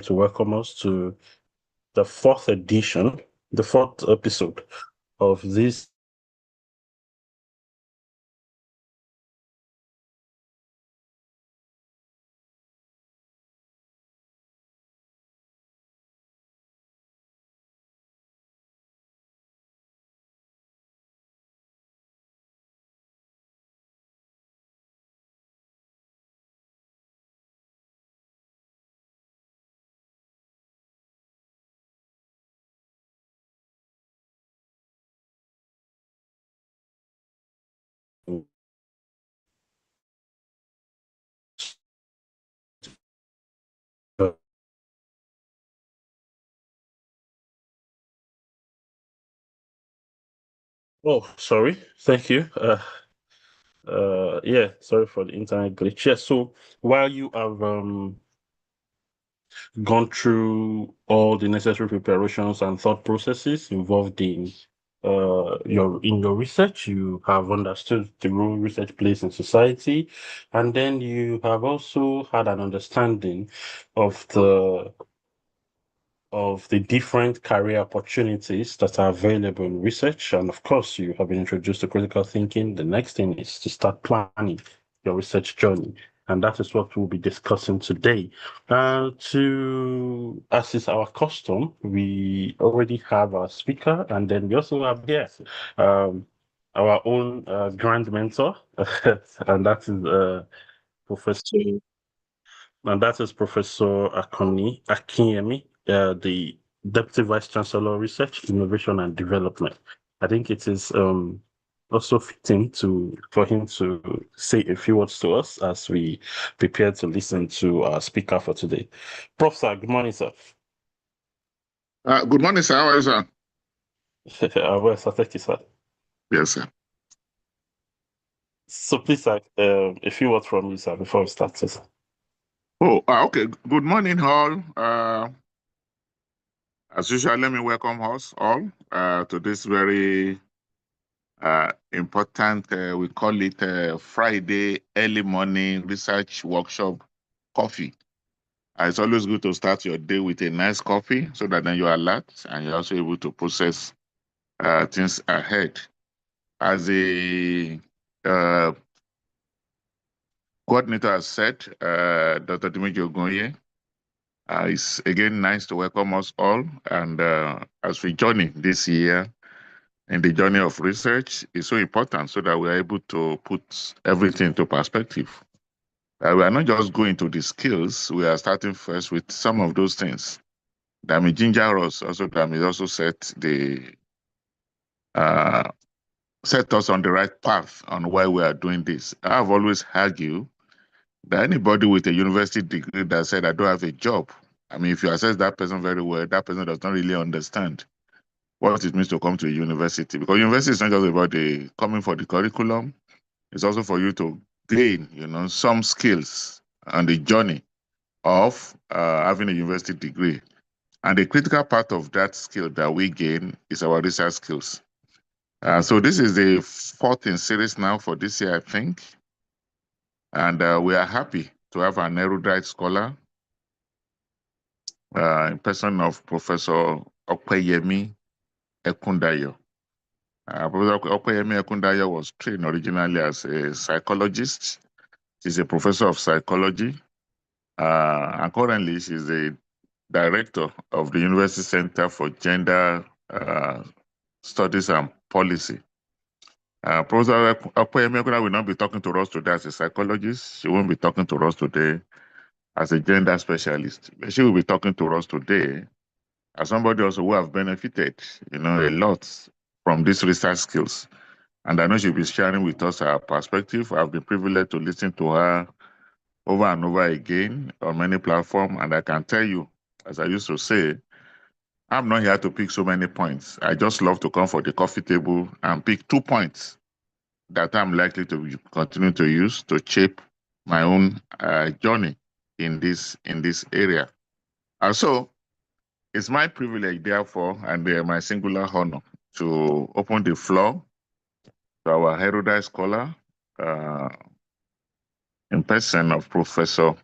to welcome us to the fourth episode of this. Oh, sorry. Thank you. Yeah, sorry for the internet glitch. Yeah, so while you have gone through all the necessary preparations and thought processes involved in your research, you have understood the role research plays in society, and then you have also had an understanding of the different career opportunities that are available in research. And of course, you have been introduced to critical thinking. The next thing is to start planning your research journey. And that is what we'll be discussing today. As is our custom, we already have our speaker, and then we also have here our own grand mentor, and that is Professor Professor Akoni Akinyemi, the Deputy Vice Chancellor, Research, Innovation and Development. I think it is also fitting for him to say a few words to us as we prepare to listen to our speaker for today. Prof. Sir, good morning, sir. Good morning, sir. How are you, sir? Well, sir, thank you, sir. Yes, sir. So please, sir, a few words from you, sir, before we start, sir. Oh, okay. Good morning, all. As usual, let me welcome us all to this very important, we call it Friday early morning research workshop coffee. It's always good to start your day with a nice coffee so that then you're alert and you're also able to process things ahead. As a coordinator has said, Dr. Dimeji Ogunye, it's again nice to welcome us all. And as we journey this year in the journey of research, it's so important so that we are able to put everything into perspective. We are not just going to the skills, we are starting first with some of those things that may ginger us, also that may also set us on the right path on why we are doing this. I've always argued that anybody with a university degree that said, I don't have a job, I mean, if you assess that person very well, that person does not really understand what it means to come to a university. Because university is not just about coming for the curriculum, it's also for you to gain, some skills on the journey of having a university degree. And the critical part of that skill that we gain is our research skills. So this is the fourth in series now for this year, I think. And we are happy to have an erudite scholar in person of Professor Opeyemi Ekundayo. Professor Opeyemi Ekundayo was trained originally as a psychologist. She's a professor of psychology. And currently, she's the director of the University Center for Gender Studies and Policy. Professor Opeyemi Ekundayo will not be talking to us today as a psychologist. She won't be talking to us today as a gender specialist. She will be talking to us today as somebody also who have benefited, a lot from these research skills. And I know she'll be sharing with us her perspective. I've been privileged to listen to her over and over again on many platforms. And I can tell you, as I used to say, I'm not here to pick so many points. I just love to come for the coffee table and pick 2 points that I'm likely to continue to use to shape my own journey in this area. So it's my privilege, therefore, and my singular honor to open the floor to our erudite scholar in person of Professor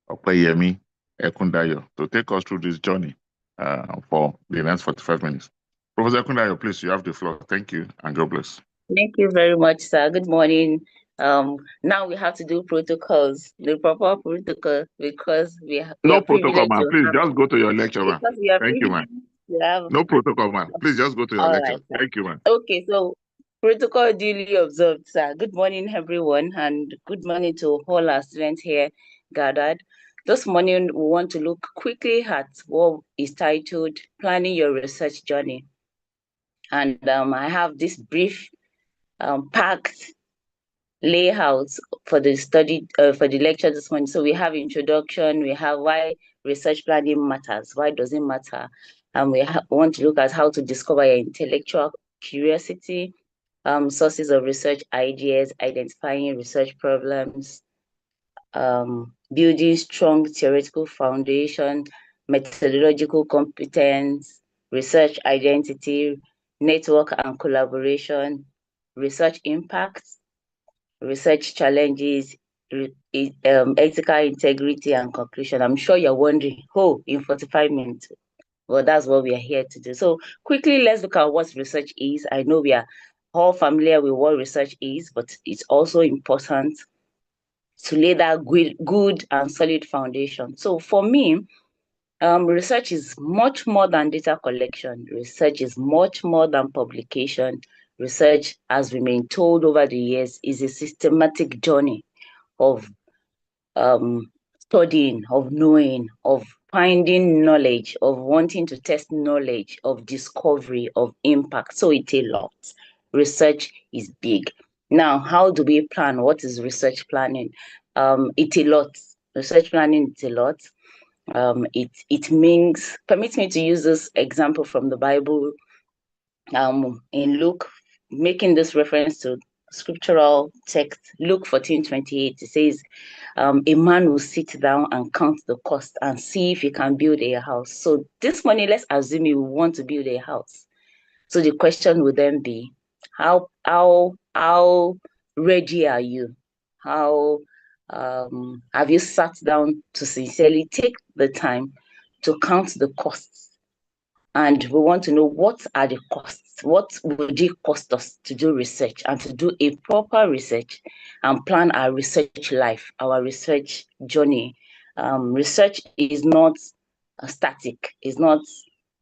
Opeyemi Ekundayo to take us through this journey for the next 45 minutes. Professor Ekundayo, please, you have the floor. Thank you, and God bless. Thank you very much, sir. Good morning. Now we have to do protocols, the proper protocol, because we No are protocol, privileged man. to Please have, just go to your lecture, man. because we are Thank you, man. privileged to have. No protocol, man. Please just go to your All lecture. right, sir. Thank you, man. Okay, so protocol duly observed, sir. Good morning, everyone, and good morning to all our students here gathered. This morning, we want to look quickly at what is titled Planning Your Research Journey. And I have this brief, packed layout for the study, for the lecture this morning. So we have introduction, we have why research planning matters, why does it matter? And we want to look at how to discover your intellectual curiosity, sources of research ideas, identifying research problems, building strong theoretical foundation, methodological competence, research identity, network and collaboration, research impact, research challenges, ethical integrity and conclusion. I'm sure you're wondering, in 45 minutes? Well, that's what we are here to do. So quickly, let's look at what research is. I know we are all familiar with what research is, but it's also important to lay that good and solid foundation. So for me, research is much more than data collection. Research is much more than publication. Research, as we've been told over the years, is a systematic journey of studying, of knowing, of finding knowledge, of wanting to test knowledge, of discovery, of impact. So it's a lot. Research is big. Now, how do we plan? What is research planning? It's a lot. Research planning is a lot. It means, permit me to use this example from the Bible, in Luke, making this reference to scriptural text, Luke 14:28, it says, a man will sit down and count the cost and see if he can build a house. So this morning, let's assume you want to build a house. So the question would then be, how ready are you? How have you sat down to sincerely take the time to count the costs? And we want to know, what are the costs? What would it cost us to do research and to do a proper research and plan our research life, our research journey? Research is not static, it's not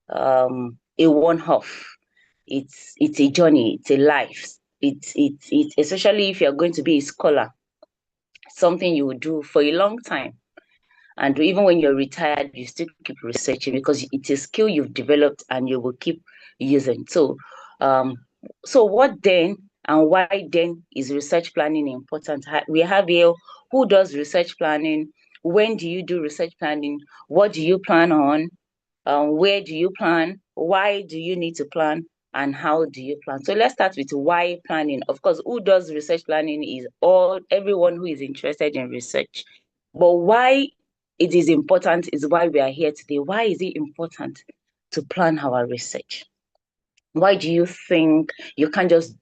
a one-off. It's a journey, it's a life. It's especially if you're going to be a scholar, something you will do for a long time. And even when you're retired, you still keep researching because it's a skill you've developed and you will keep using. So, so what then and why then is research planning important? We have here, who does research planning? When do you do research planning? What do you plan on? Where do you plan? Why do you need to plan? And how do you plan? So let's start with why planning. Of course, who does research planning is everyone who is interested in research. But why it is important is why we are here today. Why is it important to plan our research? Why do you think you can't just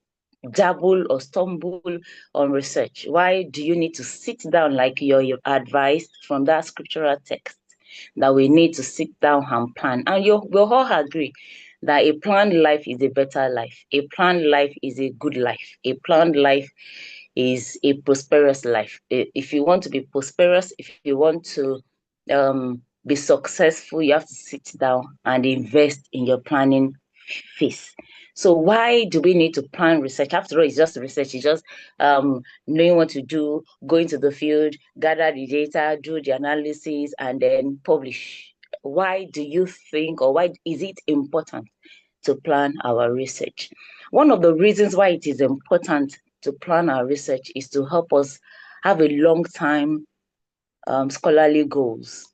dabble or stumble on research? Why do you need to sit down, like you're advised from that scriptural text, that we need to sit down and plan? And we'll all agree that a planned life is a better life. A planned life is a good life. A planned life is a prosperous life. If you want to be prosperous, if you want to be successful, you have to sit down and invest in your planning phase. So why do we need to plan research? After all, it's just research. It's just knowing what to do, going to the field, gather the data, do the analysis, and then publish. Why do you think, or why is it important to plan our research? One of the reasons why it is important to plan our research is to help us have a long-time scholarly goals.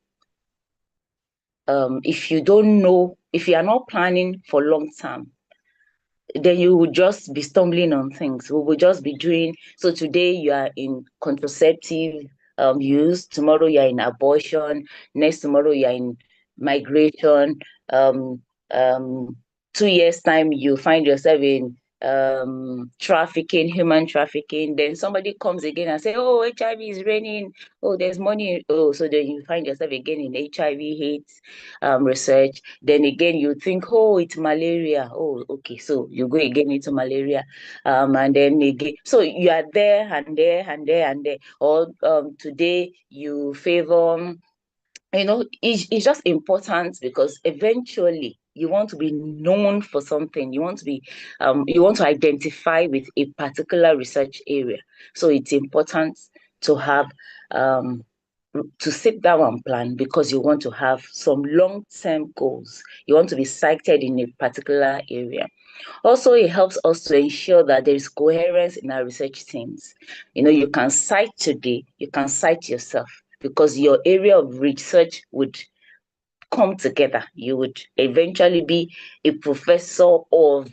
If you don't know, if you are not planning for long term, then you will just be stumbling on things. We will just be doing, so today you are in contraceptive use, tomorrow you're in abortion, next tomorrow you're in migration, 2 years time you find yourself in trafficking, human trafficking. Then somebody comes again and say, oh, HIV is reigning. Oh, there's money. Oh, so then you find yourself again in HIV AIDS research. Then again, you think, oh, it's malaria. Oh, okay. So you go again into malaria. And then again, so you are there and there and there and there. Or today you favor, it's just important because eventually you want to be known for something. You want to be, you want to identify with a particular research area. So it's important to have, to sit down and plan because you want to have some long-term goals. You want to be cited in a particular area. Also, it helps us to ensure that there is coherence in our research teams. You can cite today, you can cite yourself, because your area of research would come together. You would eventually be a professor of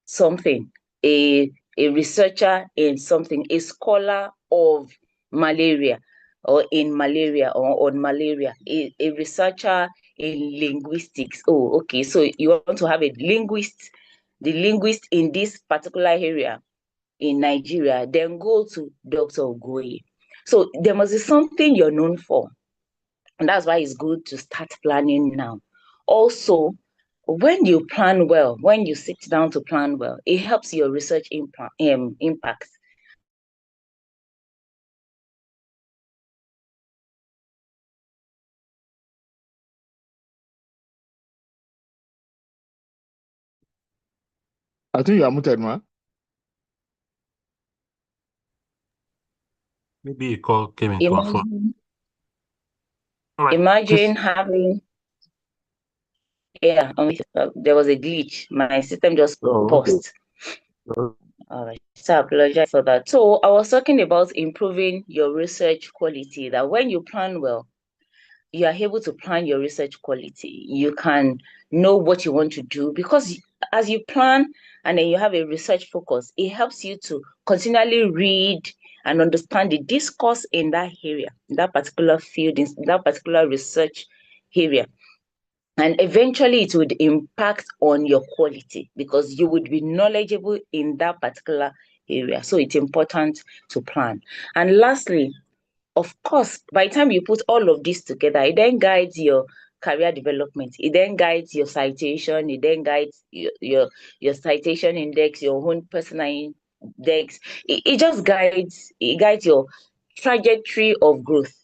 something, a researcher in something, a scholar of malaria or in malaria or on malaria, a researcher in linguistics. Oh, okay. So you want to have a linguist, the linguist in this particular area in Nigeria, then go to Dr. Ogoye. So there must be something you're known for. And that's why it's good to start planning now. Also, when you plan well, when you sit down to plan well, it helps your research impact. I think you are muted, ma. Maybe a call came into our phone. Imagine having, there was a glitch. My system just paused. Okay. All right, so I apologize for that. So I was talking about improving your research quality, that when you plan well, you are able to plan your research quality. You can know what you want to do, because as you plan and then you have a research focus, it helps you to continually read and understand the discourse in that area, in that particular field, in that particular research area. And eventually it would impact on your quality because you would be knowledgeable in that particular area. So it's important to plan. And lastly, of course, by the time you put all of this together, it then guides your career development. It then guides your citation. It then guides your citation index, your own personal index. It just guides your trajectory of growth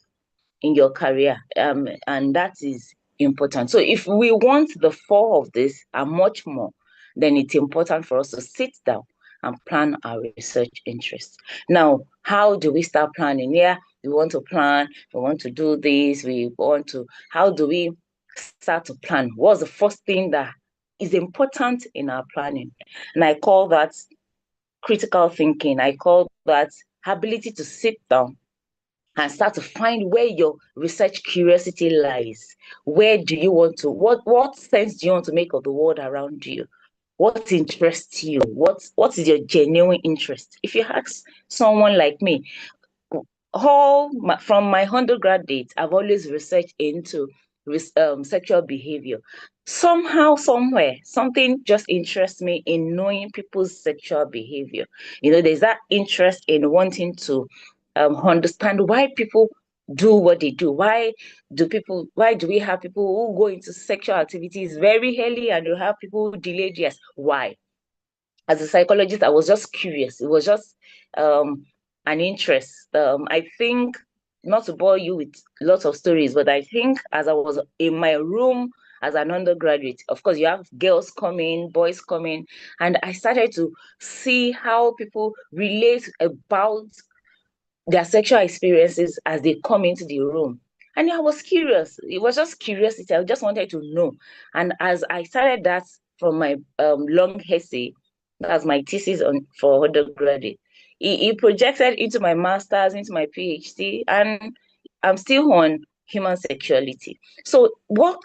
in your career. And that is important. So if we want the four of this and much more, then it's important for us to sit down and plan our research interests. Now, how do we start planning? Yeah, we want to plan, we want to do this, how do we start to plan? What's the first thing that is important in our planning? And I call that critical thinking. I call that ability to sit down and start to find where your research curiosity lies. Where do you want to, what sense do you want to make of the world around you? What interests you? What is your genuine interest? If you ask someone like me, from my undergraduate, I've always researched into sexual behavior. Somehow, somewhere, something just interests me in knowing people's sexual behavior. There's that interest in wanting to understand why people do what they do. Why do we have people who go into sexual activities very early and you have people who delay? Yes, why? As a psychologist, I was just curious. It was just an interest. I think, not to bore you with lots of stories, but I think as I was in my room as an undergraduate, of course, you have girls coming, boys coming, and I started to see how people relate about their sexual experiences as they come into the room. And I was curious. It was just curiosity. I just wanted to know. And as I started that from my long essay, that's my thesis for undergraduate, it projected into my master's, into my PhD, and I'm still on human sexuality. So what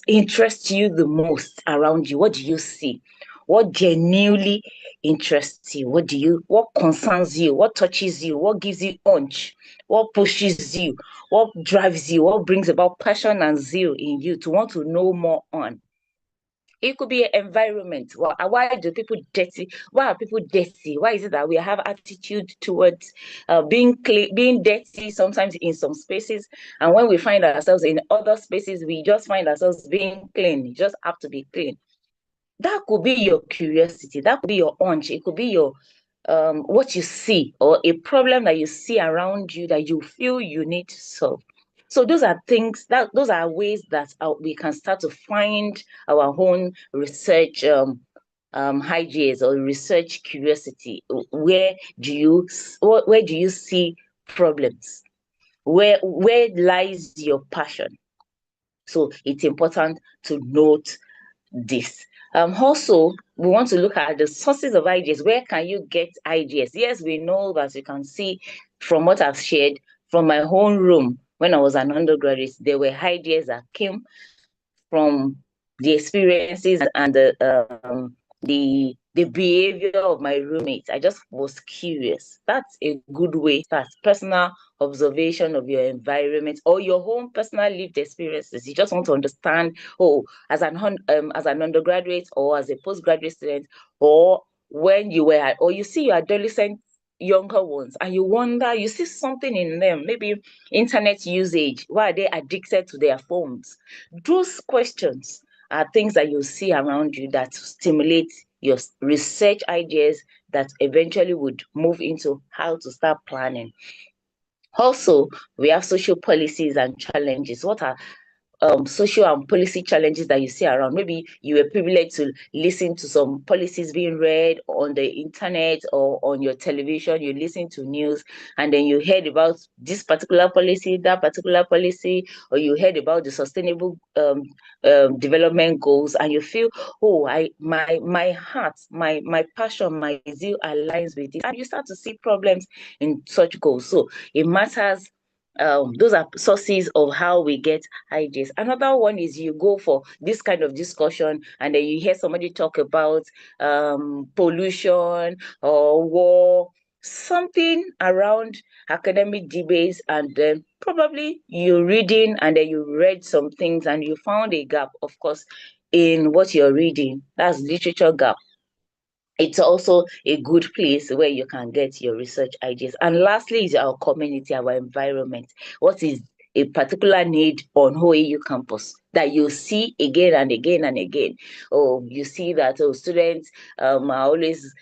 interests you the most around you? What do you see? What genuinely interests you? What concerns you? What touches you? What gives you punch? What pushes you? What drives you? What brings about passion and zeal in you to want to know more on? It could be an environment. Why do people dirty? Why are people dirty? Why is it that we have attitude towards being dirty sometimes in some spaces, and when we find ourselves in other spaces, we just find ourselves being clean. You just have to be clean. That could be your curiosity. That could be your hunch. It could be your what you see, or a problem that you see around you that you feel you need to solve. So those are things those are ways that we can start to find our own research ideas or research curiosity. Where do you see problems? Where lies your passion? So it's important to note this. Also, we want to look at the sources of ideas. Where can you get ideas? Yes, we know that you can see from what I've shared from my own room when I was an undergraduate, there were ideas that came from the experiences and the behavior of my roommates. I just was curious. That's a good way. That's personal observation of your environment or your own personal lived experiences. You just want to understand, as an undergraduate or as a postgraduate student, or when you were, or you see your adolescent younger ones and you wonder, you see something in them, maybe internet usage, why are they addicted to their phones? Those questions are things that you see around you that stimulate your research ideas that eventually would move into how to start planning. Also, we have social policies and challenges. What are social and policy challenges that you see around? Maybe you were privileged to listen to some policies being read on the internet or on your television. You listen to news and then you heard about this particular policy, that particular policy, or you heard about the sustainable development goals, and you feel, my heart, my passion, my zeal aligns with it, and you start to see problems in such goals. So it matters. Those are sources of how we get ideas. Another one is you go for this kind of discussion and then you hear somebody talk about pollution or war, something around academic debates, and then probably you're reading and then you read some things and you found a gap, of course, in what you're reading. That's literature gap. It's also a good place where you can get your research ideas. And lastly is our community, our environment. What is a particular need on OAU campus that you see again and again and again? Oh, you see that students are always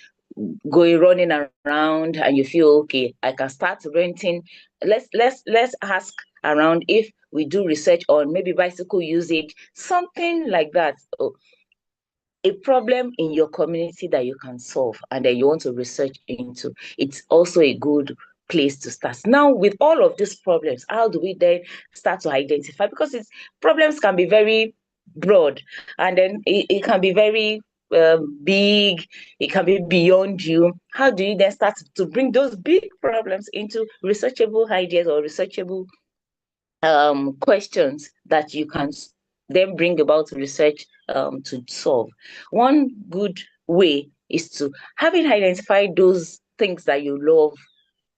running around, and you feel, okay, I can start renting. Let's ask around if we do research on maybe bicycle usage, something like that. A problem in your community that you can solve and that you want to research into, it's also a good place to start. Now, with all of these problems, how do we then start to identify? Because problems can be very broad, and then it can be very big, it can be beyond you. How do you then start to bring those big problems into researchable ideas or researchable questions that you can then bring about research to solve? One good way is to, having identified those things that you love,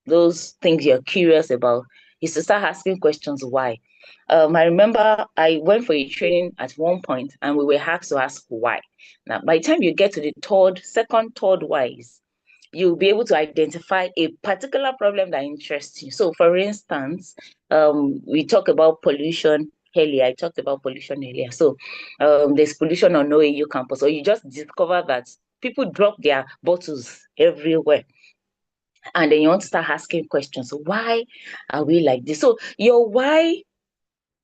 those things you're curious about, is to start asking questions why. I remember I went for a training at one point and we were asked to ask why. Now, by the time you get to the second, third whys, you'll be able to identify a particular problem that interests you. So, for instance, we talk about pollution earlier. I talked about pollution earlier. So, there's pollution on OAU campus, or you just discover that people drop their bottles everywhere. And then you want to start asking questions. Why are we like this? So, your why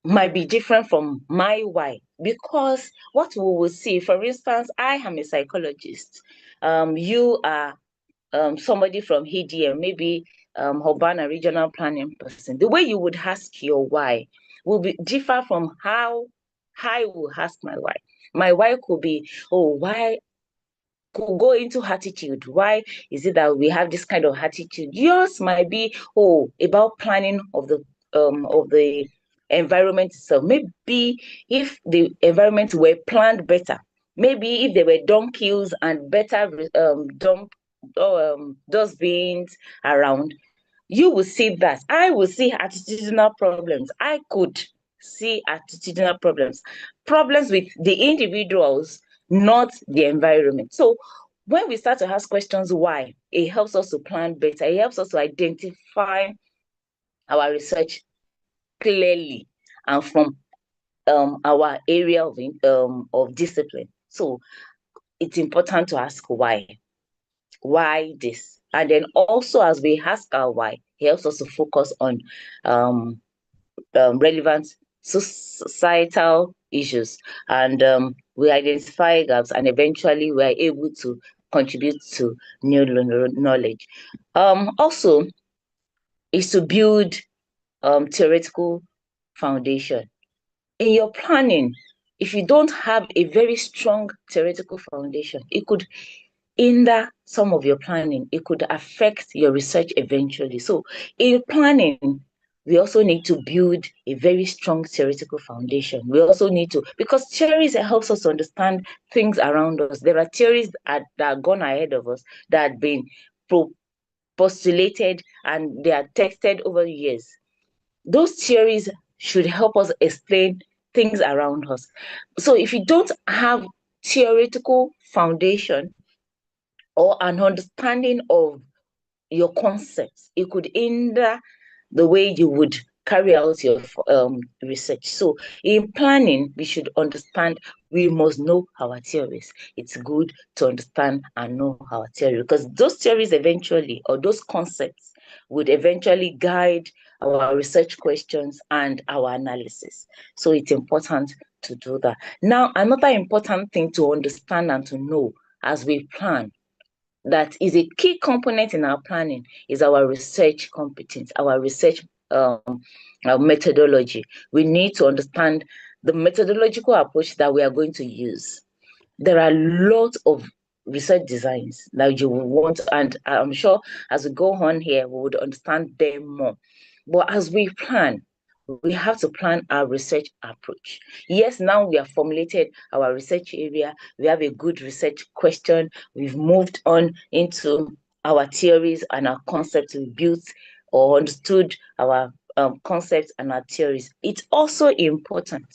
might be different from my why, because what we will see, for instance, I am a psychologist. You are somebody from HDM, maybe urban and regional planning person. The way you would ask your why will be differ from how I will ask my why. My why could be, why, could go into attitude. Why is it that we have this kind of attitude? Yours might be, about planning of the environment itself. Maybe if the environment were planned better, maybe if there were dump kills and better dustbins around, you will see that. I will see attitudinal problems. I could see attitudinal problems with the individuals not the environment. So when we start to ask questions why, it helps us to plan better. It helps us to identify our research clearly and from our area of discipline. So it's important to ask why. Why this? And then also, as we ask our why, it helps us to focus on relevant societal issues, and we identify gaps, and eventually we are able to contribute to new knowledge. Also, is to build theoretical foundation. In your planning, if you don't have a very strong theoretical foundation, it could hinder some of your planning. It could affect your research eventually. So in planning, we also need to build a very strong theoretical foundation. We also need to, because theories helps us to understand things around us. There are theories that are gone ahead of us that have been postulated and they are tested over years. Those theories should help us explain things around us. So if you don't have theoretical foundation or an understanding of your concepts, it could hinder the way you would carry out your research. So in planning, we should understand, we must know our theories. It's good to understand and know our theory, because those theories eventually, or those concepts, would eventually guide our research questions and our analysis. So it's important to do that. Now, another important thing to understand and to know as we plan, that is a key component in our planning, is our research competence, our research our methodology. We need to understand the methodological approach that we are going to use. There are lots of research designs that you will want, and I'm sure as we go on here, we would understand them more. But as we plan, we have to plan our research approach. Yes, now we have formulated our research area. We have a good research question. We've moved on into our theories and our concepts. We built or understood our concepts and our theories. It's also important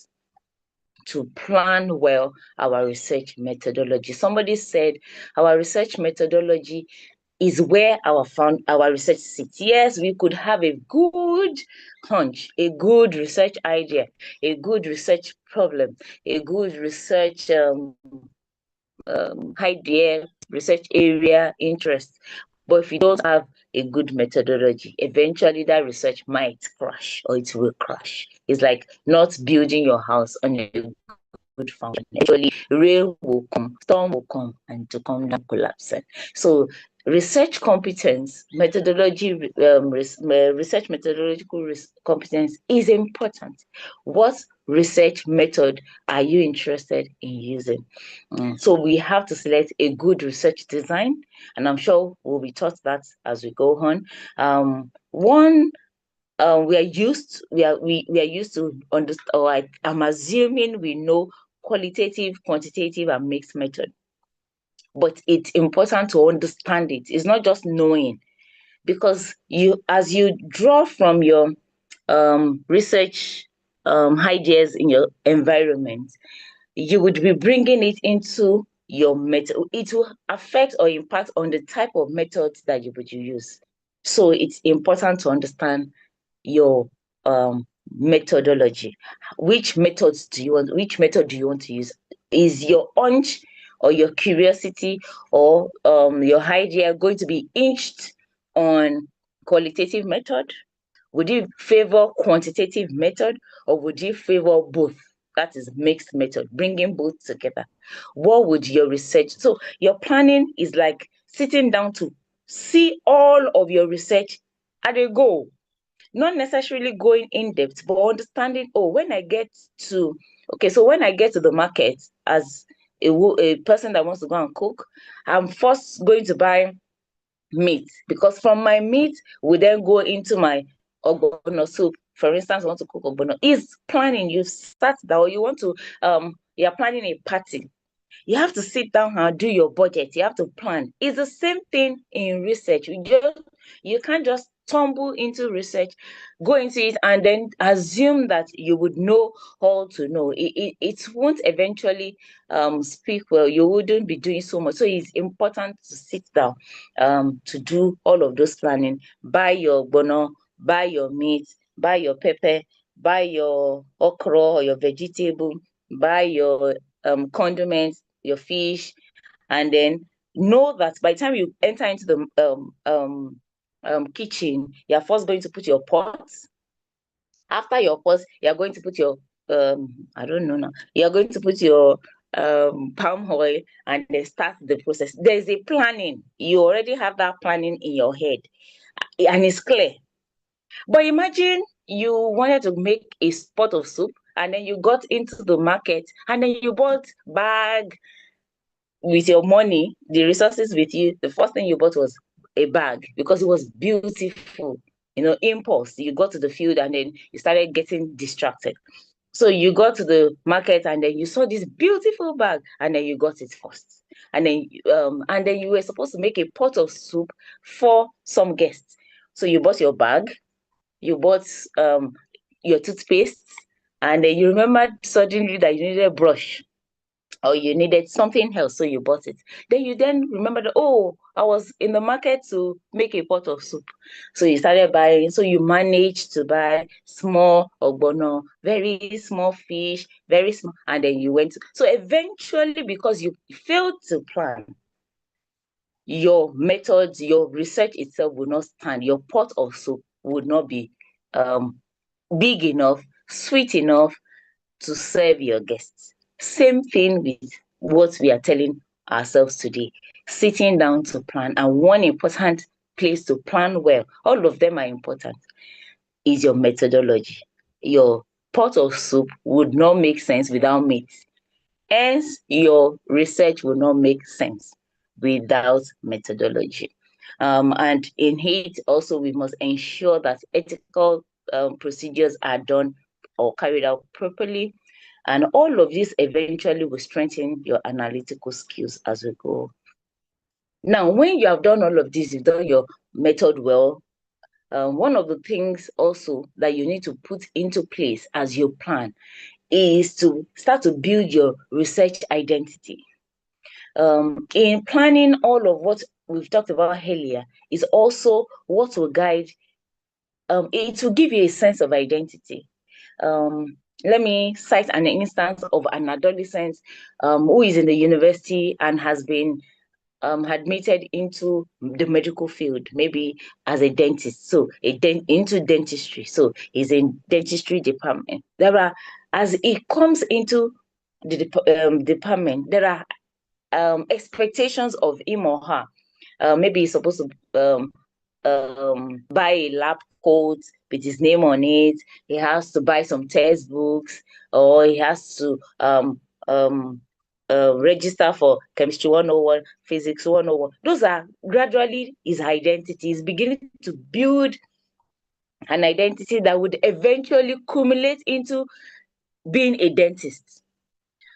to plan well our research methodology. Somebody said our research methodology is where our research sits. Yes, we could have a good hunch, a good research idea, a good research problem, a good research idea, research area, interest. But if you don't have a good methodology, eventually that research might crash, or it will crash. It's like not building your house on a good foundation. Actually, rain will come, storm will come, and to come down collapsing. So research competence, methodology, research methodological competence is important. What research method are you interested in using? So we have to select a good research design, and I'm sure we'll be taught that as we go on. We are used to understand, or I'm assuming we know qualitative, quantitative, and mixed method. But it's important to understand it. It's not just knowing, because as you draw from your research ideas in your environment, you would be bringing it into your method. It will affect or impact on the type of methods that you would use. So it's important to understand your methodology. Which method do you want to use? Is your hunch or your curiosity or your idea going to be hinged on qualitative method? Would you favor quantitative method, or would you favor both? That is mixed method, bringing both together. What would your research? So your planning is like sitting down to see all of your research at a go. Not necessarily going in depth, but understanding, when I get to the market as a person that wants to go and cook, I'm first going to buy meat, because from my meat we then go into my ogbono soup. For instance, I want to cook ogbono. Is planning. You start that, or you want to you're planning a party. You have to sit down and do your budget. You have to plan. It's the same thing in research. You can't just tumble into research, go into it, and then assume that you would know all to know. It won't eventually speak well. You wouldn't be doing so much. So it's important to sit down to do all of those planning. Buy your bono, buy your meat, buy your pepper, buy your okra or your vegetable, buy your condiments, your fish, and then know that by the time you enter into the kitchen, you're first going to put your pots. After your pots, you're going to put your I don't know now. You're going to put your palm oil and then start the process. There's a planning. You already have that planning in your head, and it's clear. But imagine you wanted to make a pot of soup, and then you got into the market, and then you bought bag with your money, the resources with you. The first thing you bought was a bag because it was beautiful. Impulse. You got to the field and then you started getting distracted. So you got to the market and then you saw this beautiful bag and then you got it first. And then you were supposed to make a pot of soup for some guests. So you bought your bag, you bought your toothpaste, and then you remembered suddenly that you needed a brush or you needed something else, so you bought it. Then you remembered, oh, I was in the market to make a pot of soup. So you started buying, so you managed to buy small ogbono, very small fish, very small, and then you went. So eventually, because you failed to plan, your methods, your research itself would not stand. Your pot of soup would not be big enough, sweet enough to serve your guests. Same thing with what we are telling ourselves today. Sitting down to plan, and one important place to plan well, all of them are important, is your methodology. Your pot of soup would not make sense without meat. Hence, your research will not make sense without methodology. And in it, also, we must ensure that ethical procedures are done or carried out properly. And all of this eventually will strengthen your analytical skills as we go. Now, when you have done all of this, you've done your method well, one of the things also that you need to put into place as you plan is to start to build your research identity. In planning all of what we've talked about earlier is also what will guide, it will give you a sense of identity. Let me cite an instance of an adolescent who is in the university and has been admitted into the medical field, maybe as a dentist, so into dentistry. So he's in dentistry department. As he comes into the department, there are expectations of him or her. Maybe he's supposed to buy a lab coat with his name on it. He has to buy some textbooks, or he has to register for chemistry 101, physics 101. Those are gradually his identity. He's beginning to build an identity that would eventually culminate into being a dentist.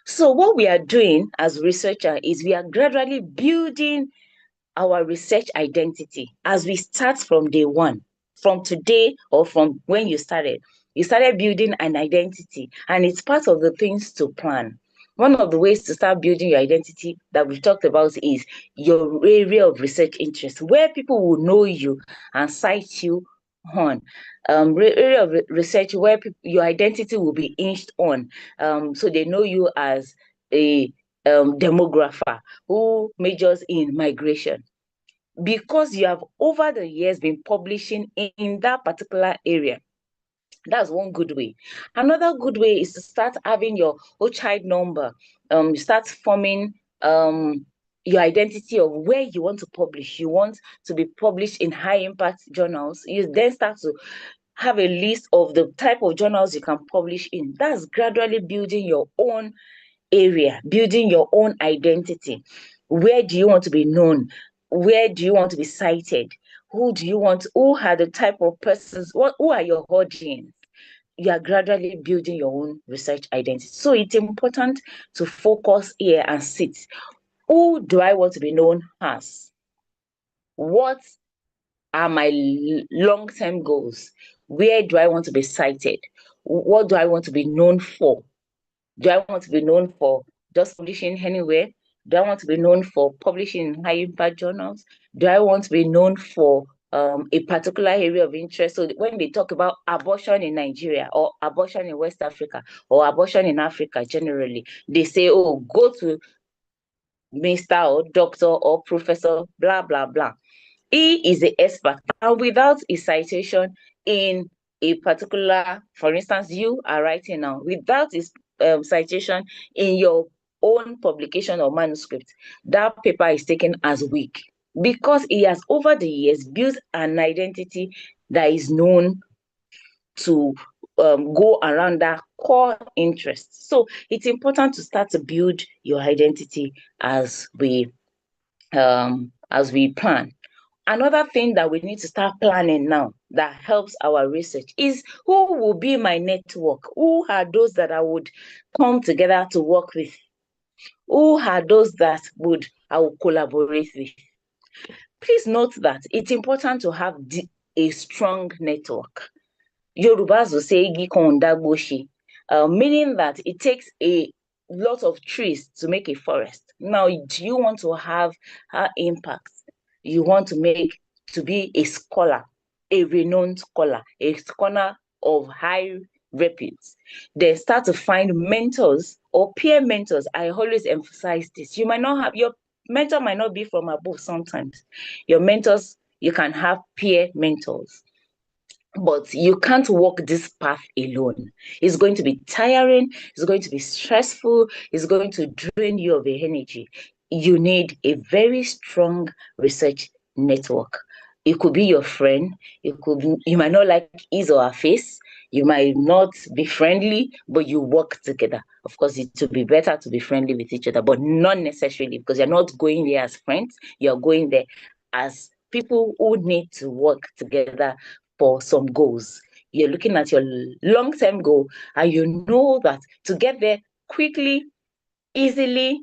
So what we are doing as researchers is we are gradually building our research identity as we start from day one, from today or from when you started. You started building an identity, and it's part of the things to plan. One of the ways to start building your identity that we've talked about is your area of research interest, where people will know you and cite you on. Area of research where your identity will be hinged on. So they know you as a demographer who majors in migration, because you have over the years been publishing in that particular area. That's one good way. Another good way is to start having your OCHID number. Start forming your identity of where you want to publish. You want to be published in high impact journals. You then start to have a list of the type of journals you can publish in. That's gradually building your own area, building your own identity. Where do you want to be known? Where do you want to be cited? Who are the type of persons, who are your audience? You are gradually building your own research identity. So it's important to focus here and sit. Who do I want to be known as? What are my long-term goals? Where do I want to be cited? What do I want to be known for? Do I want to be known for just publishing anywhere? Do I want to be known for publishing in high-impact journals? Do I want to be known for a particular area of interest? So when they talk about abortion in Nigeria or abortion in West Africa or abortion in Africa generally, they say, oh, go to Mr. or Doctor or Professor, blah, blah, blah. He is the expert, and without a citation in a particular, for instance, you are writing now, without his citation in your own publication or manuscript, that paper is taken as weak because he has over the years built an identity that is known to go around that core interest. So it's important to start to build your identity as we plan. Another thing that we need to start planning now that helps our research is who will be my network? Who are those that I would come together to work with? Who are those that I will collaborate with? Please note that it's important to have a strong network. Yorubas will say "Igi kan dagbo se," meaning that it takes a lot of trees to make a forest. Now, do you want to have impact? You want to be a scholar, a renowned scholar, a scholar of high repute. Then start to find mentors or peer mentors. I always emphasize this. You might not have, your mentor might not be from above sometimes. Your mentors, you can have peer mentors. But you can't walk this path alone. It's going to be tiring. It's going to be stressful. It's going to drain you of your energy. You need a very strong research network. It could be your friend. You might not like his or her face. You might not be friendly, but you work together. Of course, it would be better to be friendly with each other, but not necessarily, because you're not going there as friends. You're going there as people who need to work together for some goals. You're looking at your long-term goal, and you know that to get there quickly, easily,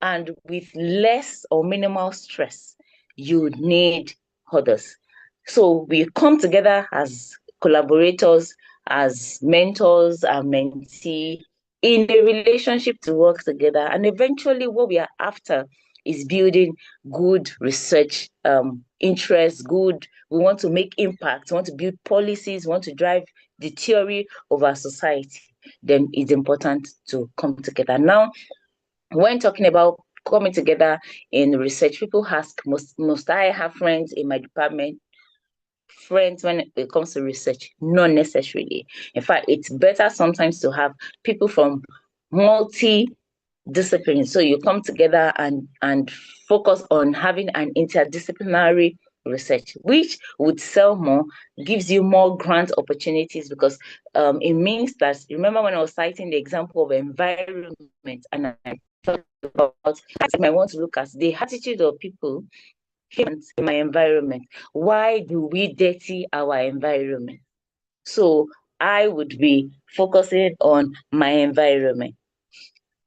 and with less or minimal stress, you need others. So we come together as collaborators, as mentors and mentee in a relationship to work together. And eventually what we are after is building good research interest, we want to make impact, we want to build policies, we want to drive the theory of our society. Then it's important to come together. Now, when talking about coming together in research, people ask, must I have friends in my department? Friends when it comes to research? Not necessarily. In fact, it's better sometimes to have people from multi-disciplines. So you come together and focus on having an interdisciplinary research, which would sell more, gives you more grant opportunities, because it means that, remember when I was citing the example of environment, and I talked about, I might want to look at the attitude of people in my environment. Why do we dirty our environment? So I would be focusing on my environment,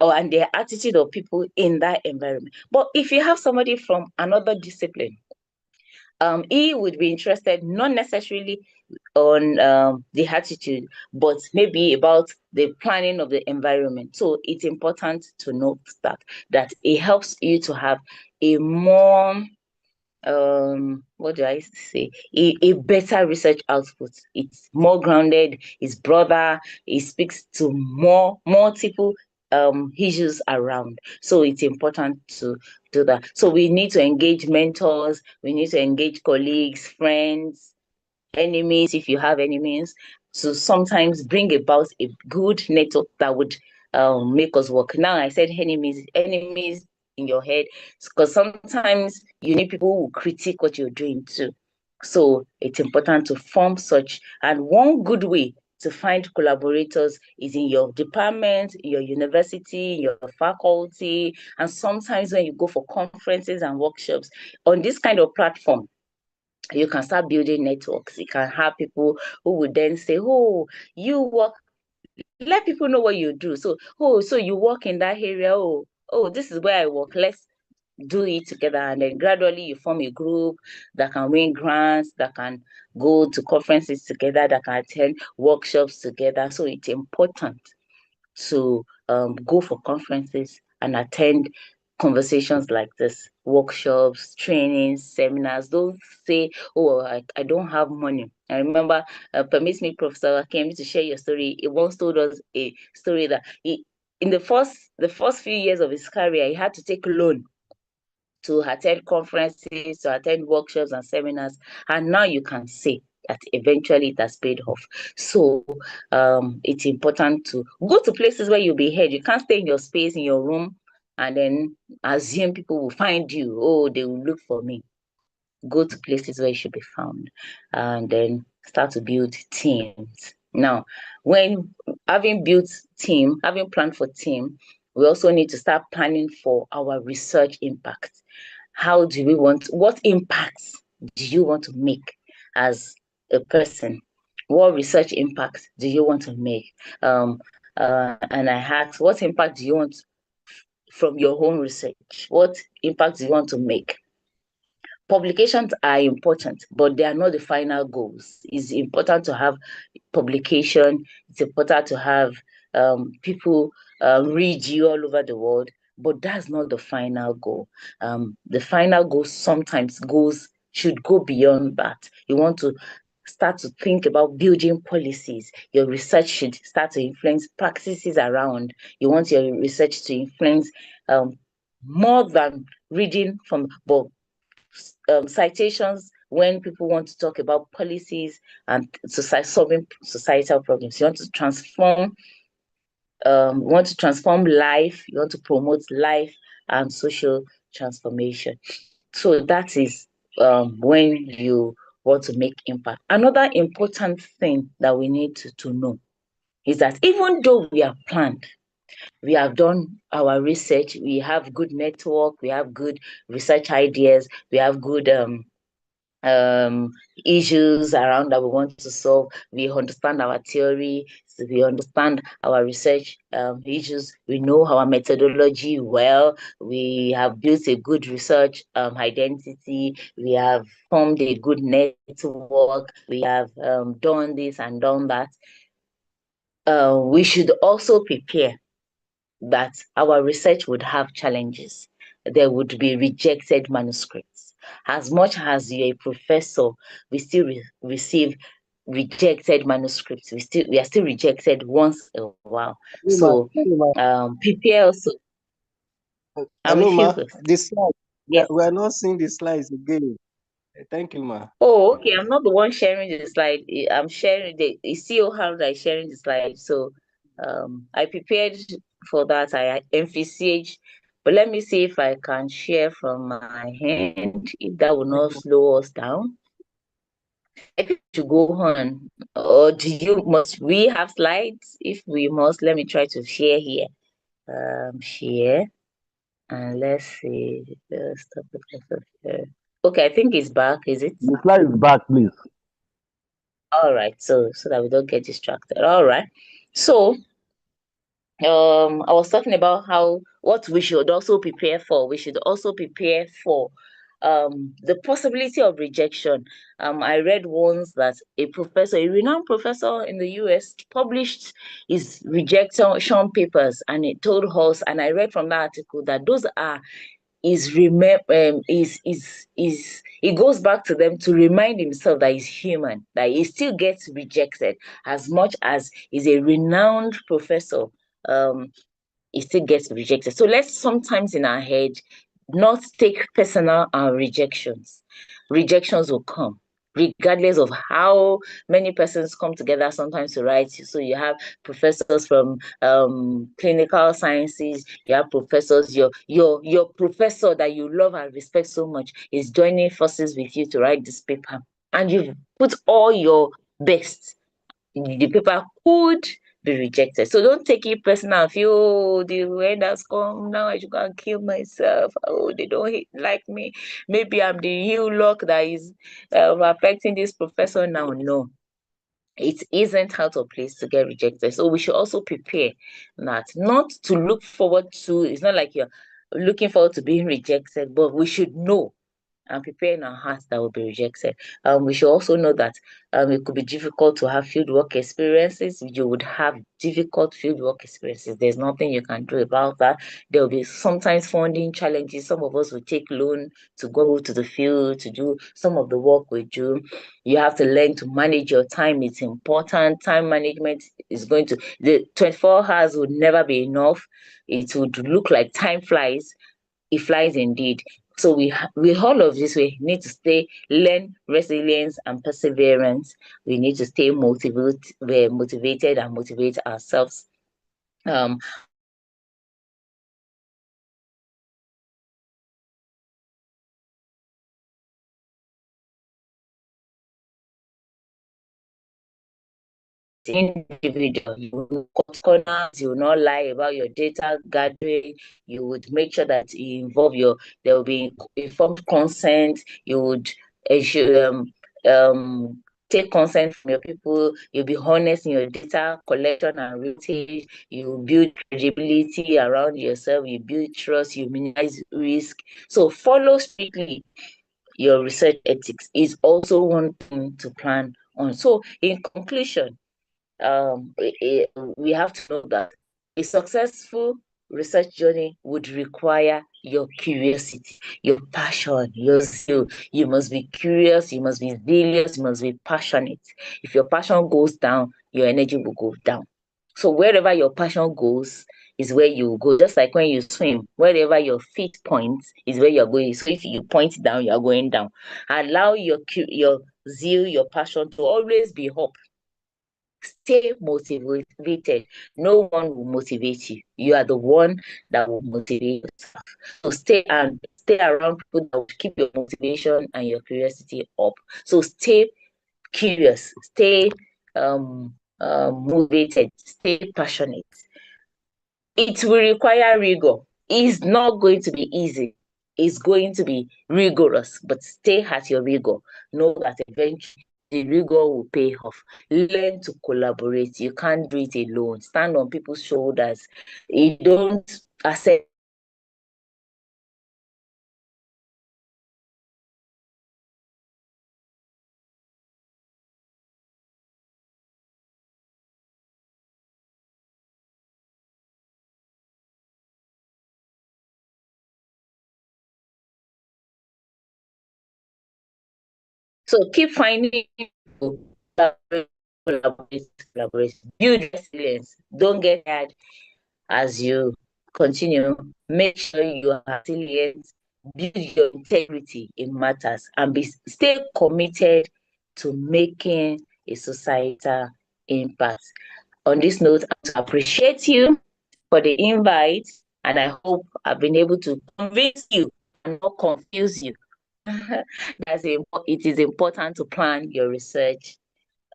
and the attitude of people in that environment. But if you have somebody from another discipline, he would be interested not necessarily on the attitude, but maybe about the planning of the environment. So it's important to note that it helps you to have a more what do I say? A better research output. It's more grounded, it's broader, it speaks to multiple issues around. So it's important to do that. So we need to engage mentors, we need to engage colleagues, friends, enemies, if you have enemies, to sometimes bring about a good network that would make us work. Now I said enemies in your head, because sometimes you need people who critique what you're doing too. So it's important to form such. And one good way to find collaborators is in your department, in your university, in your faculty, and sometimes when you go for conferences and workshops. On this kind of platform, you can start building networks. You can have people who would then say, oh, you work, let people know what you do. So, oh, so you work in that area. Oh, this is where I work. do it together, and then gradually you form a group that can win grants, that can go to conferences together, that can attend workshops together. So it's important to go for conferences and attend conversations like this, workshops, trainings, seminars. Don't say, oh, I don't have money. I remember, permit me, Professor came to share your story. He once told us a story that in the first few years of his career, he had to take a loan to attend conferences, to attend workshops and seminars. And now you can see that eventually it has paid off. So it's important to go to places where you'll be heard. You can't stay in your space, in your room, and then assume people will find you. Oh, they will look for me. Go to places where you should be found, and then start to build teams. Now, when having planned for team, we also need to start planning for our research impact. What impacts do you want to make as a person? What research impact do you want to make? And I asked, what impact do you want from your own research? What impact do you want to make? Publications are important, but they are not the final goals. It's important to have publication. It's important to have people read you all over the world, but that's not the final goal. The final goal sometimes should go beyond that. You want to start to think about building policies. Your research should start to influence practices around. You want your research to influence more than reading from book. Citations when people want to talk about policies and solving societal problems. You want to transform life, you want to promote life and social transformation. So that is when you want to make impact. Another important thing that we need to know is that even though we have planned, we have done our research, we have good network, we have good research ideas, we have good issues around that we want to solve. We understand our theory, so we understand our research issues. We know our methodology well. We have built a good research identity. We have formed a good network. We have done this and done that. We should also prepare that our research would have challenges. There would be rejected manuscripts. As much as you're a professor, we still receive rejected manuscripts. We are still rejected once in a while. So prepare also. Hello, ma. The slide. Yes. We are not seeing the slides again. Thank you, ma. Oh, okay. I'm not the one sharing the slide. I'm sharing the CEO how that is sharing the slide. So I prepared for that. I emphasized, but let me see if I can share from my hand, if that will not slow us down. I think we should go on. Or must we have slides? If we must, let me try to share here. Share. And let's see. Stop the okay, I think it's back, is it? The slide is back, please. All right, so that we don't get distracted. All right. So I was talking about what we should also prepare for. We should also prepare for the possibility of rejection. I read once that a renowned professor in the US, published his rejection papers, and it told us, and I read from that article, that those are it goes back to them to remind himself that he's human, that he still gets rejected. As much as he's a renowned professor, he still gets rejected. So let's sometimes in our head not take personal rejections. Rejections will come regardless of how many persons come together sometimes to write. So you have professors from clinical sciences, you have professors, your professor that you love and respect so much is joining forces with you to write this paper. And you've put all your best. The paper could be rejected. So don't take it personal. Feel, oh, the end has come, now I should go and kill myself. Oh, they don't like me. Maybe I'm the ill luck that is affecting this professor now. No, it isn't out of place to get rejected. So we should also prepare that, not to look forward to. It's not like you're looking forward to being rejected, but we should know and prepare in our hearts that will be rejected. We should also know that it could be difficult to have field work experiences. You would have difficult field work experiences. There's nothing you can do about that. There will be sometimes funding challenges. Some of us will take loan to go to the field to do some of the work we do. You have to learn to manage your time. It's important. Time management is going to, the 24 hours would never be enough. It would look like time flies. It flies indeed. So with all of this, we need to learn resilience and perseverance. We need to stay motivated and motivate ourselves. Individual, you will cut corners, you will not lie about your data gathering, you would make sure that you involve there will be informed consent, you would take consent from your people, you'll be honest in your data collection and routing, you build credibility around yourself, you build trust, you minimize risk. So follow strictly your research ethics is also one thing to plan on. So in conclusion, we have to know that a successful research journey would require your curiosity, your passion, your zeal. You must be curious, you must be zealous, you must be passionate. If your passion goes down, your energy will go down. So wherever your passion goes is where you will go. Just like when you swim, wherever your feet points is where you're going. So if you point down, you're going down. Allow your zeal, your passion to always be up. Stay motivated. No one will motivate you. You are the one that will motivate yourself. So stay around people that will keep your motivation and your curiosity up. So stay curious, stay motivated, stay passionate. It will require rigor. It's not going to be easy. It's going to be rigorous, but stay at your rigor. Know that eventually the rigor will pay off. Learn to collaborate. You can't do it alone. Stand on people's shoulders. You don't accept So keep finding people, collaborate, build resilience. Don't get tired as you continue. Make sure you are resilient, build your integrity in matters, and stay committed to making a societal impact. On this note, I appreciate you for the invite, and I hope I've been able to convince you and not confuse you. It is important to plan your research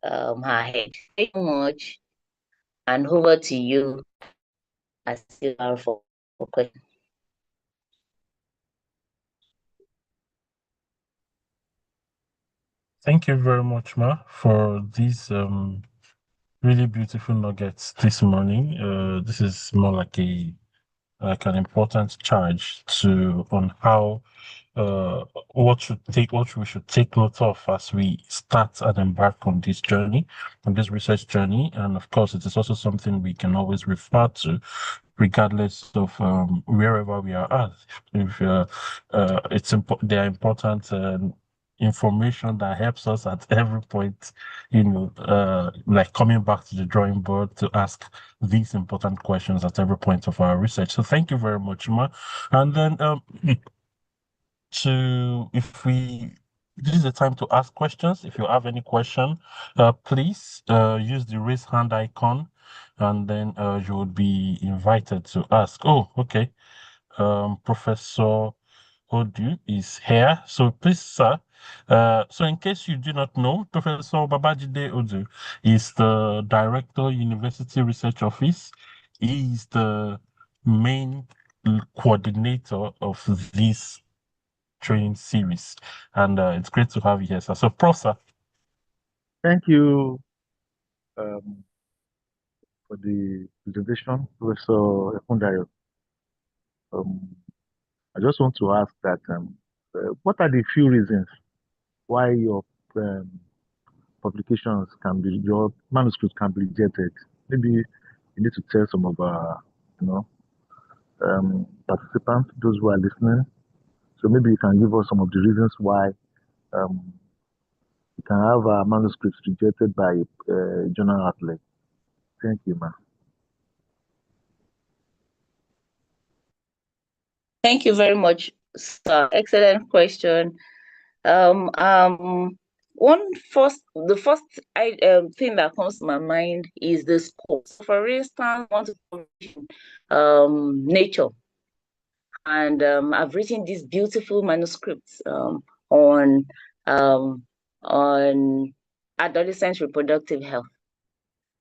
ahead. Thank you much, and over to you as you are for questions. Thank you very much, Ma, for these really beautiful nuggets this morning. This is more like an important charge on how what we should take note of as we start and embark on this research journey. And of course, it is also something we can always refer to, regardless of wherever we are at. If they are important information that helps us at every point, like coming back to the drawing board to ask these important questions at every point of our research. So thank you very much, Ma. And then this is the time to ask questions. If you have any question, please use the raise hand icon, and then you would be invited to ask. Oh, okay. Professor Odu is here. So please, sir. So in case you do not know, Professor Babajide Odu is the Director, University Research Office. He is the main coordinator of this training series, and it's great to have you here, sir. So, Prof, sir. Thank you for the presentation, Professor Ekundayo. I just want to ask that what are the few reasons why your um, your manuscript can be rejected? Maybe you need to tell some of our, you know, participants, those who are listening. So maybe you can give us some of the reasons why um, you can have manuscripts rejected by a journal outlet. Thank you, ma'am. Thank you very much, sir. Excellent question. The first thing that comes to my mind is the scope. So for instance, I want to publish Nature, and I've written these beautiful manuscripts on adolescent reproductive health,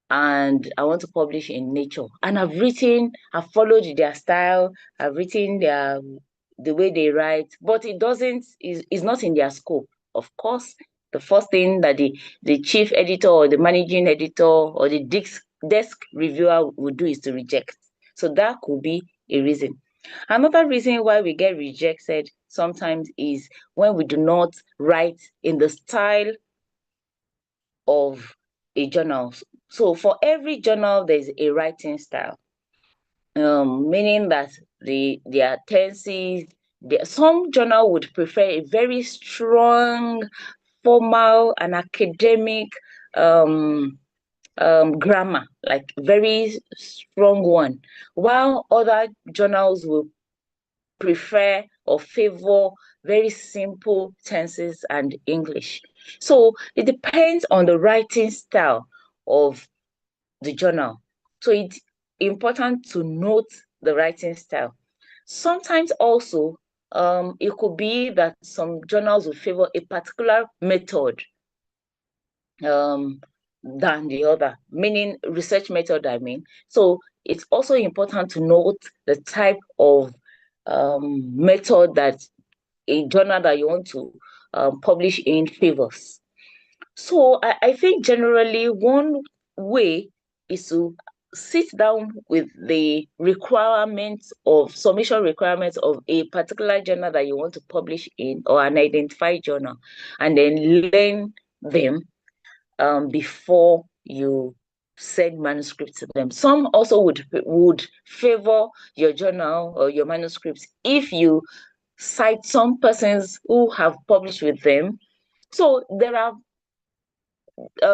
and I want to publish in Nature. And I've followed their style, I've written the way they write, but is not in their scope. Of course, the first thing that the chief editor or the managing editor or the desk reviewer would do is to reject. So that could be a reason. Another reason why we get rejected sometimes is when we do not write in the style of a journal. So for every journal, there's a writing style, meaning that their tenses, some journal would prefer a very strong, formal, and academic grammar, like very strong one, while other journals will prefer or favor very simple tenses and English. So it depends on the writing style of the journal. So it's important to note the writing style. Sometimes also, it could be that some journals will favor a particular method than the other, meaning research method, I mean. So it's also important to note the type of method that a journal that you want to publish in favors. So I think generally one way is to sit down with the submission requirements of a particular journal that you want to publish in, or an identified journal, and then learn them before you send manuscripts to them. Some also would favor your journal or your manuscripts if you cite some persons who have published with them. So there are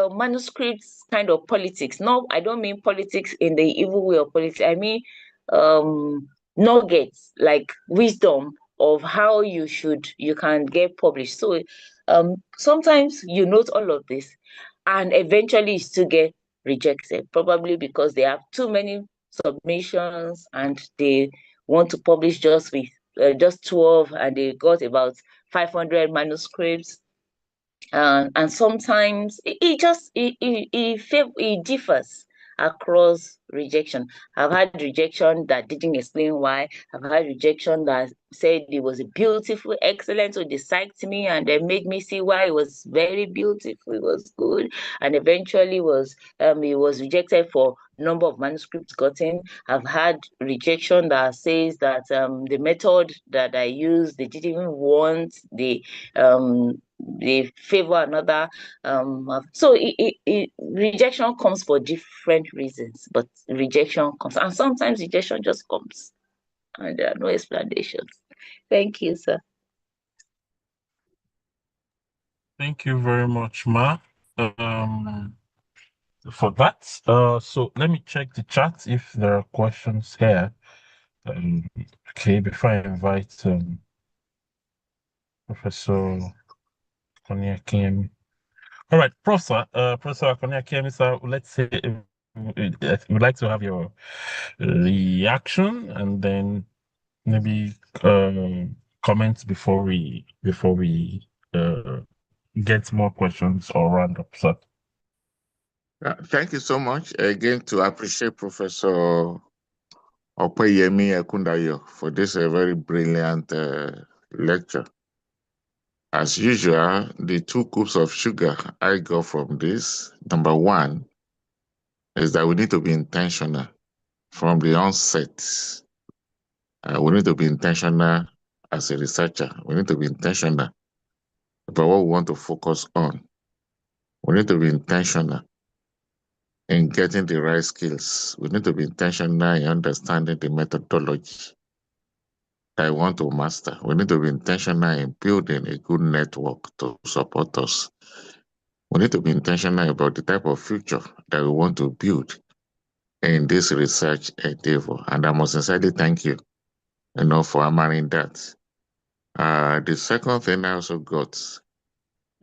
manuscripts kind of politics. No, I don't mean politics in the evil way of politics. I mean nuggets, like wisdom of how you can get published. So sometimes you note all of this and eventually you still get rejected, probably because they have too many submissions and they want to publish just 12, and they got about 500 manuscripts. And sometimes it differs across rejection. I've had rejection that didn't explain why. I've had rejection that said it was beautiful, excellent, so they psyched me and they made me see why it was very beautiful, it was good, and eventually it was rejected for number of manuscripts gotten. I've had rejection that says that the method that I used, they didn't even want they favor another. So rejection comes for different reasons, but rejection comes, and sometimes rejection just comes and there are no explanations. Thank you, sir. Thank you very much, Ma, for that. So let me check the chat if there are questions here. Okay, before I invite Professor Akonyakemi. All right, Professor Akonyakemi, sir, let's say we'd like to have your reaction and then maybe comments before we get more questions or round up, sir. Thank you so much again to appreciate Professor Opeyemi Ekundayo for this very brilliant lecture. As usual, the 2 scoops of sugar I got from this, number one, is that we need to be intentional from the onset. We need to be intentional as a researcher. We need to be intentional about what we want to focus on. We need to be intentional in getting the right skills. We need to be intentional in understanding the methodology that I want to master. We need to be intentional in building a good network to support us. We need to be intentional about the type of future that we want to build in this research endeavor. And I must sincerely thank you, for hammering that. The second thing I also got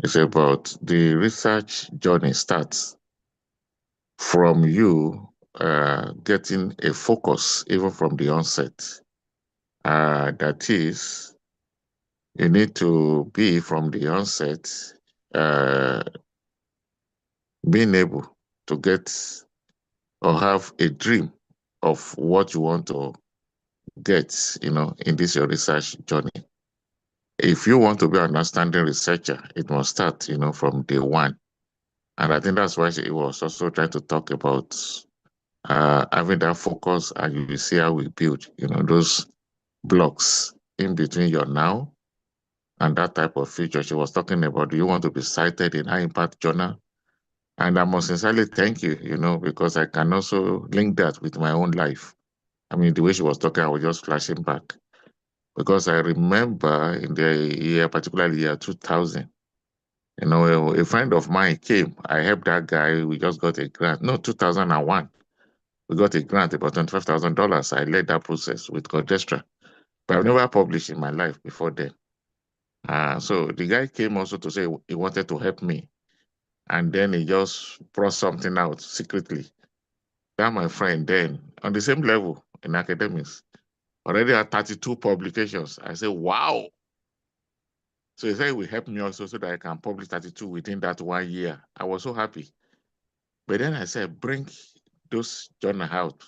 is about the research journey starts from you getting a focus even from the onset. That is, you need to be from the onset being able to get or have a dream of what you want to get, in this your research journey. If you want to be an outstanding researcher, it must start, from day one. And I think that's why it was also trying to talk about having that focus, and you will see how we build, those blocks in between your now and that type of future. She was talking about, do you want to be cited in High Impact Journal? And I must sincerely thank you, because I can also link that with my own life. I mean, the way she was talking, I was just flashing back. Because I remember in the year, particularly year 2000, a friend of mine came. I helped that guy. We just got a grant. No, 2001. We got a grant about $25,000. I led that process with Codestra. But I've never published in my life before then. So the guy came also to say he wanted to help me. And then he just brought something out secretly. That my friend then, on the same level in academics, already had 32 publications. I said, wow. So he said it will help me also so that I can publish 32 within that 1 year. I was so happy. But then I said, bring those journal out.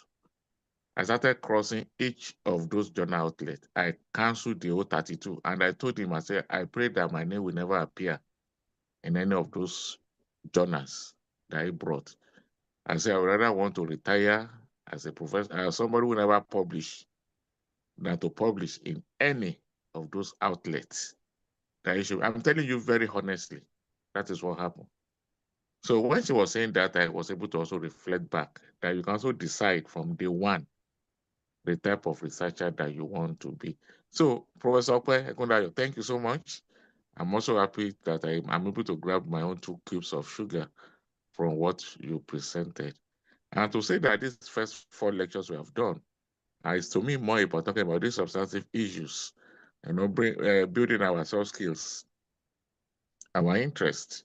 I started crossing each of those journal outlets. I canceled the whole 32. And I told him, I said, I pray that my name will never appear in any of those journals that he brought. I said, I would rather want to retire as a professor, as somebody who never publish, than to publish in any of those outlets. That issue. I'm telling you very honestly, that is what happened. So when she was saying that, I was able to also reflect back that you can also decide from day one the type of researcher that you want to be. So, Professor Okwe Ekundayo, thank you so much. I'm also happy that I'm able to grab my own 2 cubes of sugar from what you presented. And to say that these first 4 lectures we have done is to me more about talking about these substantive issues, building our soft skills, our interest,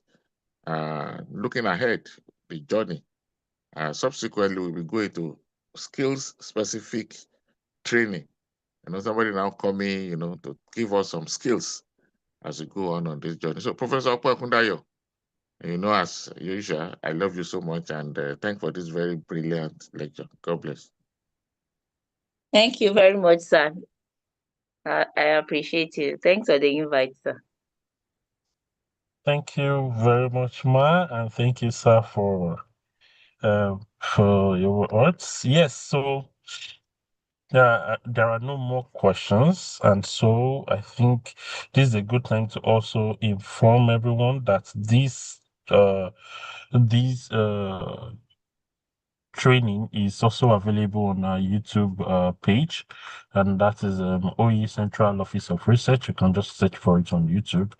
looking ahead, the journey. Subsequently, we will go into skills-specific training. Somebody now coming, to give us some skills as we go on this journey. So, Professor Okwe Ekundayo, as usual, I love you so much, and thank for this very brilliant lecture. God bless. Thank you very much, sir. I appreciate you. Thanks for the invite, sir. Thank you very much, Ma, and thank you, sir, for your words. Yes, so there are no more questions, and so I think this is a good time to also inform everyone that these training is also available on our YouTube page, and that is OE Central Office of Research. You can just search for it on YouTube.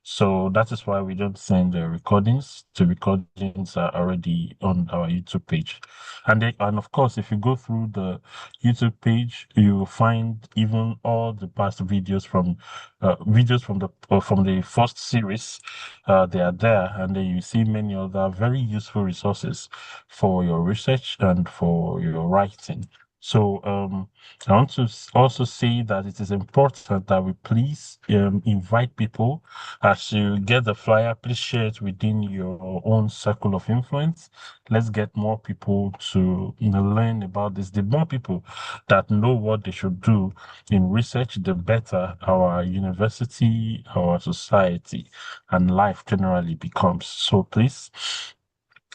So that is why we don't send the recordings. The recordings are already on our YouTube page. And of course, if you go through the YouTube page, you will find even all the past videos from the first series. They are there, and then you see many other very useful resources for your research and for your writing. So I want to also say that it is important that we please invite people. As you get the flyer, please share it within your own circle of influence. Let's get more people to learn about this. The more people that know what they should do in research, the better our university, our society, and life generally becomes. So please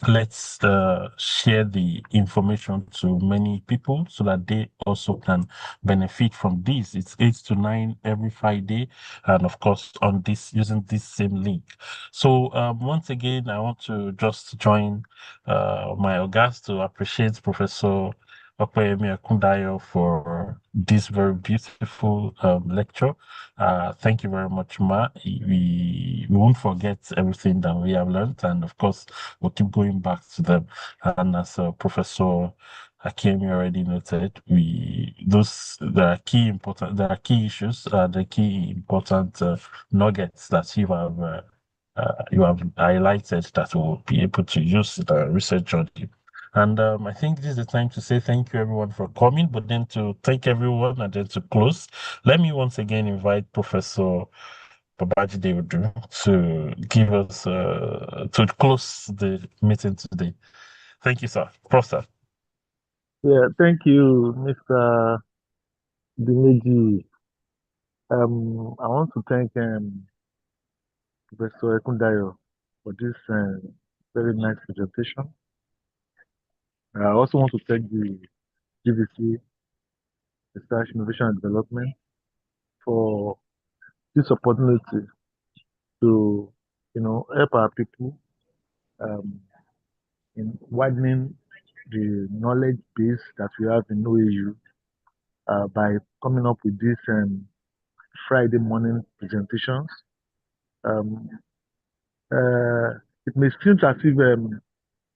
let's share the information to many people so that they also can benefit from this. It's 8 to 9 every Friday, and of course on this using this same link. So once again, I want to just join my August to appreciate Professor Opeyemi Akundayo for this very beautiful lecture. Thank you very much, Ma. We won't forget everything that we have learned, and of course, we'll keep going back to them. And as Professor Akemi already noted, there are key issues, the key important nuggets that you have highlighted that we'll be able to use in the research journey. And I think this is the time to say thank you everyone for coming, but then to thank everyone and then to close, let me once again invite Professor Babajide Odu to give us to close the meeting today. Thank you, sir. Professor. Yeah, thank you, Mr. Dimeji. I want to thank Professor Ekundayo for this very nice presentation. I also want to thank the GVC, Research, Innovation and Development, for this opportunity to, help our people in widening the knowledge base that we have in OAU by coming up with these Friday morning presentations. It may seem as if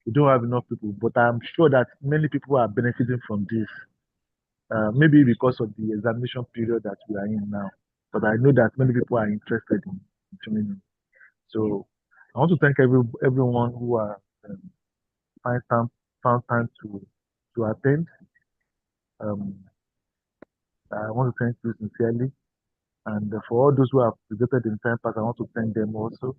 we don't have enough people, but I'm sure that many people are benefiting from this. Maybe because of the examination period that we are in now, but I know that many people are interested in joining. So I want to thank everyone who are found time to attend. I want to thank you sincerely, and for all those who have presented in time past, I want to thank them also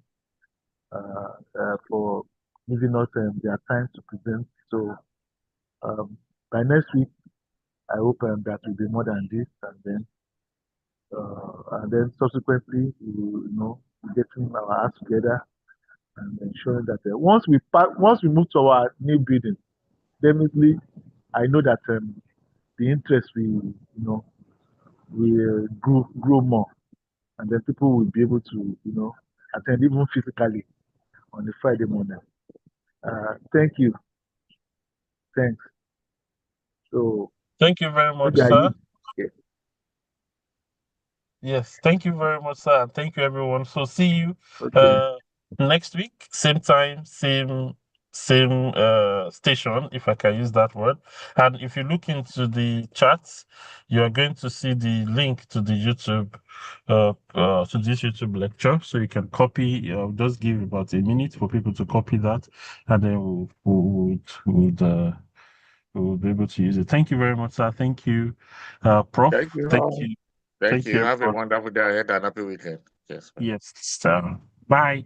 for giving us their time to present. So by next week, I hope that will be more than this, and then subsequently, we getting our act together and ensuring that once we move to our new building, definitely I know that the interest will grow more, and then people will be able to attend even physically on the Friday morning. Thank you. Thanks. So thank you very much, maybe sir. Yeah. Yes, thank you very much, sir. Thank you, everyone. So see you Okay. next week, same time, same station, if I can use that word. And if you look into the chats, you are going to see the link to the YouTube to this YouTube lecture. So you can copy, just give about a minute for people to copy that, and then we'll be able to use it. Thank you very much, sir. Thank you, Prof. Thank you. Thank you. Thank Thank you. you, Have a everyone. wonderful day ahead and happy weekend. Yes. Yes. Bye.